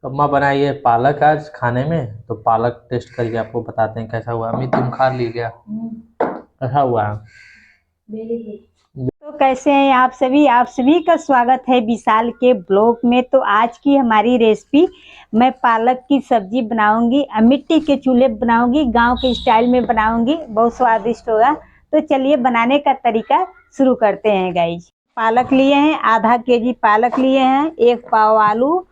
तो अम्मा बनाई है पालक आज खाने में। तो पालक टेस्ट करके आपको बताते हैं कैसा हुआ। अम्मी तुम खा ली क्या? कैसा हुआ? तो कैसे हैं आप सभी का स्वागत है विशाल के ब्लॉग में। तो आज की हमारी रेसिपी, मैं पालक की सब्जी बनाऊंगी, मिट्टी के चूल्हे बनाऊंगी, गांव के स्टाइल में बनाऊंगी, बहुत स्वादिष्ट होगा। तो चलिए बनाने का तरीका शुरू करते हैं गाइज। पालक लिए हैं, आधा केजी पालक लिए हैं, 1 पाव आलू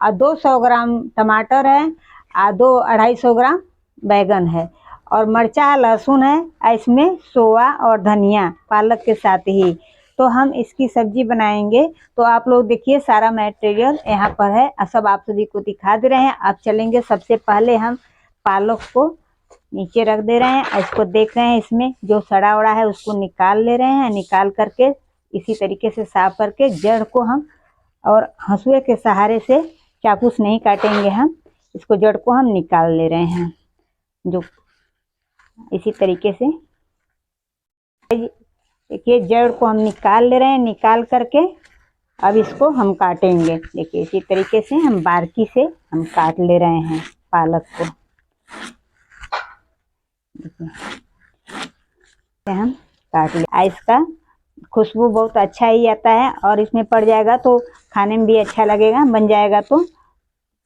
और 200 ग्राम टमाटर है और 200-250 ग्राम बैगन है और मर्चा लहसुन है, इसमें सोया और धनिया पालक के साथ ही। तो हम इसकी सब्जी बनाएंगे। तो आप लोग देखिए सारा मटेरियल यहाँ पर है, सब आप सभी को दिखा दे रहे हैं। आप चलेंगे, सबसे पहले हम पालक को नीचे रख दे रहे हैं। इसको देख रहे हैं, इसमें जो सड़ा उड़ा है उसको निकाल ले रहे हैं। निकाल करके इसी तरीके से साफ करके जड़ को हम और हंसुए के सहारे से, चाकू से नहीं काटेंगे हम, इसको जड़ को हम निकाल ले रहे हैं। जो इसी तरीके से देखिए जड़ को हम निकाल ले रहे हैं। निकाल करके अब इसको हम काटेंगे। देखिए इसी तरीके से हम बारीकी से हम काट ले रहे हैं पालक को। हम काट ले, इसका खुशबू बहुत अच्छा ही आता है और इसमें पड़ जाएगा तो खाने में भी अच्छा लगेगा, बन जाएगा। तो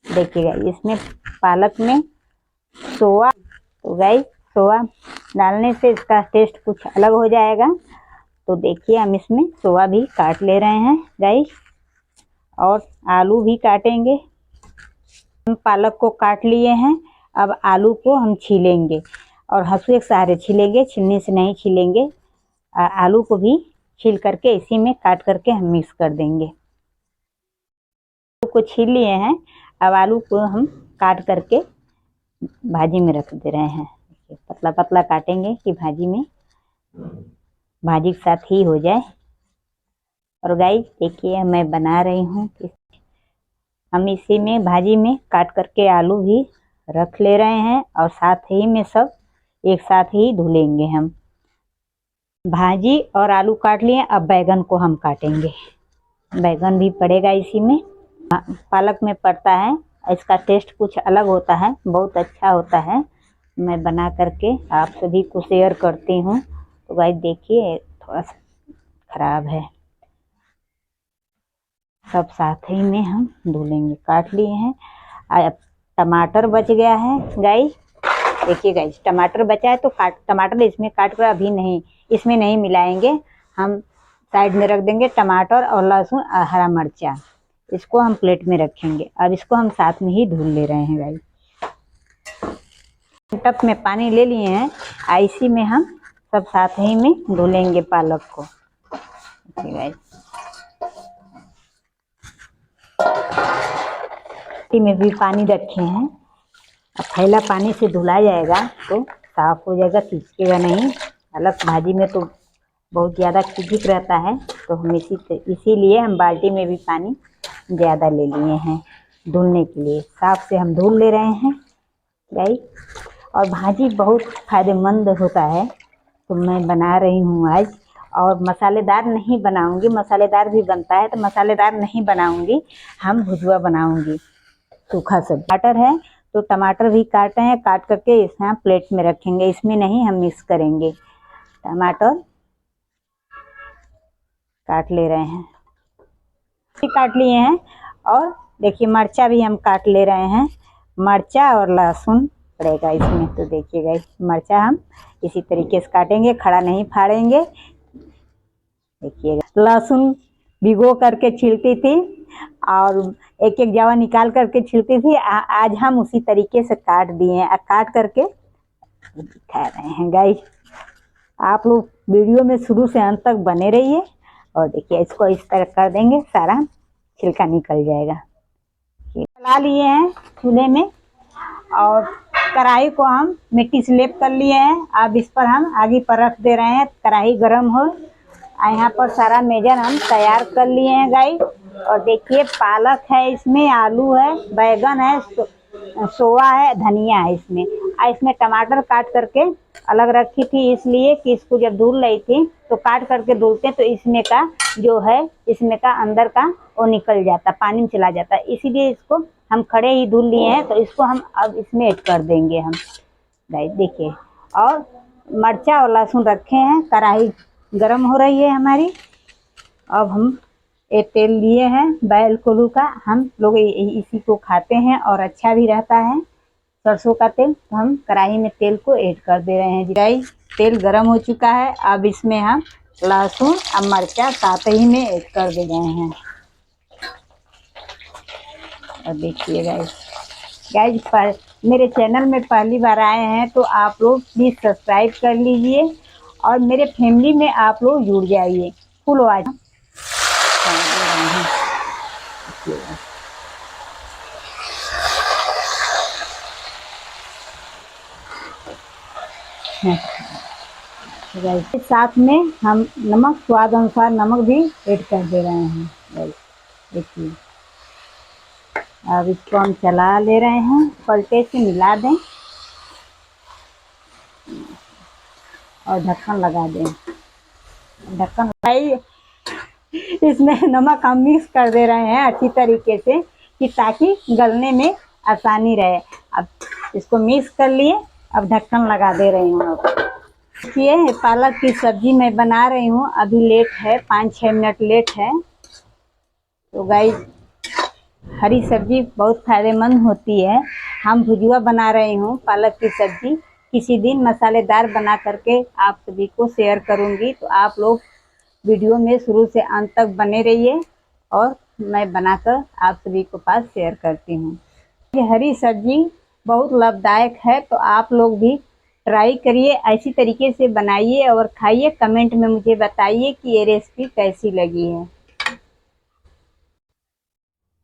देखिएगा इसमें पालक में सोया, तो गाइस सोया डालने से इसका टेस्ट कुछ अलग हो जाएगा। तो देखिए हम इसमें सोया भी काट ले रहे हैं गाइस, और आलू भी काटेंगे। हम पालक को काट लिए हैं, अब आलू को हम छीलेंगे और हंसुए के सहारे छीलेंगे, छीलने से नहीं छीलेंगे। आलू को भी छील करके इसी में काट करके हम मिक्स कर देंगे। आलू को छील लिए हैं, अब आलू को हम काट करके भाजी में रख दे रहे हैं। पतला पतला काटेंगे कि भाजी के साथ ही हो जाए। और गाइस देखिए मैं बना रही हूँ, हम इसी में भाजी में काट करके आलू भी रख ले रहे हैं और साथ ही में सब एक साथ ही धुलेंगे हम। भाजी और आलू काट लिए, अब बैगन को हम काटेंगे। बैगन भी पड़ेगा इसी में, पालक में पड़ता है। इसका टेस्ट कुछ अलग होता है, बहुत अच्छा होता है। मैं बना करके आप सभी को शेयर करती हूँ। तो गाइस देखिए थोड़ा सा खराब है, सब साथ ही में हम धुलेंगे। काट लिए हैं। अब टमाटर बच गया है गाइस, देखिए गाइस टमाटर बचा है तो टमाटर इसमें काट कर अभी नहीं, इसमें नहीं मिलाएंगे, हम साइड में रख देंगे। टमाटर और लहसुन और हरा मिर्चा, इसको हम प्लेट में रखेंगे। अब इसको हम साथ में ही धुल ले रहे हैं गाइस। टप में पानी ले लिए हैं, इसी में हम सब साथ ही में धुलेंगे पालक को। गाइस में भी पानी रखे हैं, अब थैला पानी से धुला जाएगा तो साफ हो जाएगा, खिंचेगा नहीं। अलग भाजी में तो बहुत ज़्यादा खिंचिक रहता है, तो हम इसीलिए हम बाल्टी में भी पानी ज़्यादा ले लिए हैं धुलने के लिए। साफ से हम धुल ले रहे हैं गाइस। और भाजी बहुत फायदेमंद होता है, तो मैं बना रही हूँ आज। और मसालेदार नहीं बनाऊंगी, मसालेदार भी बनता है तो मसालेदार नहीं बनाऊंगी, हम भुजवा बनाऊंगी सूखा सब। टमाटर है तो टमाटर भी काटे हैं, काट करके इसमें प्लेट में रखेंगे, इसमें नहीं हम मिक्स करेंगे। टमाटर काट ले रहे हैं, काट लिए हैं। और देखिए मर्चा भी हम काट ले रहे हैं, मर्चा और लहसुन पड़ेगा इसमें। तो देखिएगा मर्चा हम इसी तरीके से काटेंगे, खड़ा नहीं फाड़ेंगे। देखिएगा लहसुन भिगो करके छिलती थी और एक एक जावा निकाल करके छिलती थी, आज हम उसी तरीके से काट दिए हैं, काट करके दिखा रहे हैं गाइस। आप लोग वीडियो में शुरू से अंत तक बने रहिए। और देखिए इसको इस तरह कर देंगे, सारा छिलका निकल जाएगा। चला लिए हैं चूल्हे में और कढ़ाई को हम मिट्टी से लेप कर लिए हैं। अब इस पर हम आगे पर रख दे रहे हैं, कढ़ाई गर्म हो। यहाँ पर सारा मेजर हम तैयार कर लिए हैं गाइस। और देखिए पालक है, इसमें आलू है, बैगन है, सोआ है, धनिया है इसमें। इसमें टमाटर काट करके अलग रखी थी, इसलिए कि इसको जब धुल रही थी तो काट करके धुलते तो इसमें का जो है, इसमें का अंदर का वो निकल जाता, पानी में चला जाता, इसीलिए इसको हम खड़े ही धुल लिए हैं। तो इसको हम अब इसमें ऐड कर देंगे हम। गाइस देखिए, और मिर्चा और लहसुन रखे हैं, कढ़ाई गरम हो रही है हमारी। अब हम ये तेल लिए हैं बैल कोल्हू का, हम लोग इसी को खाते हैं और अच्छा भी रहता है, सरसों का तेल। तो हम कढ़ाई में तेल को ऐड कर दे रहे हैं। गाइस तेल गरम हो चुका है, अब इसमें हम लहसुन और मिर्चा साथ ही में ऐड कर दे रहे हैं। और देखिए गाइस मेरे चैनल में पहली बार आए हैं तो आप लोग प्लीज़ सब्सक्राइब कर लीजिए और मेरे फैमिली में आप लोग जुड़ जाइए। फुल आवाज साथ में हम नमक स्वाद अनुसार नमक भी ऐड कर दे रहे हैं। देखिए, अब इसको हम चला ले रहे हैं, पलटे से मिला दें और ढक्कन लगा दें। ढक्कन लगाइए, इसमें नमक हम मिक्स कर दे रहे हैं अच्छी तरीके से कि ताकि गलने में आसानी रहे। अब इसको मिक्स कर लिए, अब ढक्कन लगा दे रही हूँ। अब देखिए पालक की सब्जी मैं बना रही हूँ, अभी लेट है, 5-6 मिनट लेट है। तो गाइस हरी सब्जी बहुत फायदेमंद होती है। हम भुजिया बना रही हूँ पालक की सब्जी, किसी दिन मसालेदार बना करके आप सभी को शेयर करूँगी। तो आप लोग वीडियो में शुरू से अंत तक बने रहिए और मैं बनाकर आप सभी को पास शेयर करती हूँ। ये हरी सब्जी बहुत लाभदायक है, तो आप लोग भी ट्राई करिए, ऐसी तरीके से बनाइए और खाइए। कमेंट में मुझे बताइए कि ये रेसिपी कैसी लगी है।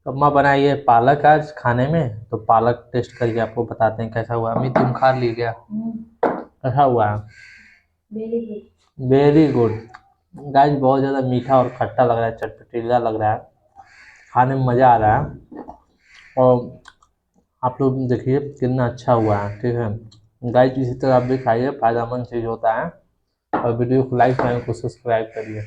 तो अम्मा बनाई है पालक आज खाने में, तो पालक टेस्ट करके आपको बताते हैं कैसा हुआ। अम्मी तुम खा ली क्या? कैसा हुआ? वेरी गुड गाइस, बहुत ज़्यादा मीठा और खट्टा लग रहा है, चटपटीला लग रहा है, खाने में मज़ा आ रहा है। और आप लोग देखिए कितना अच्छा हुआ है, ठीक है गाइस। इसी तरह आप भी खाइए, फायदेमंद चीज़ होता है। और वीडियो को लाइक करें, को सब्सक्राइब करिए।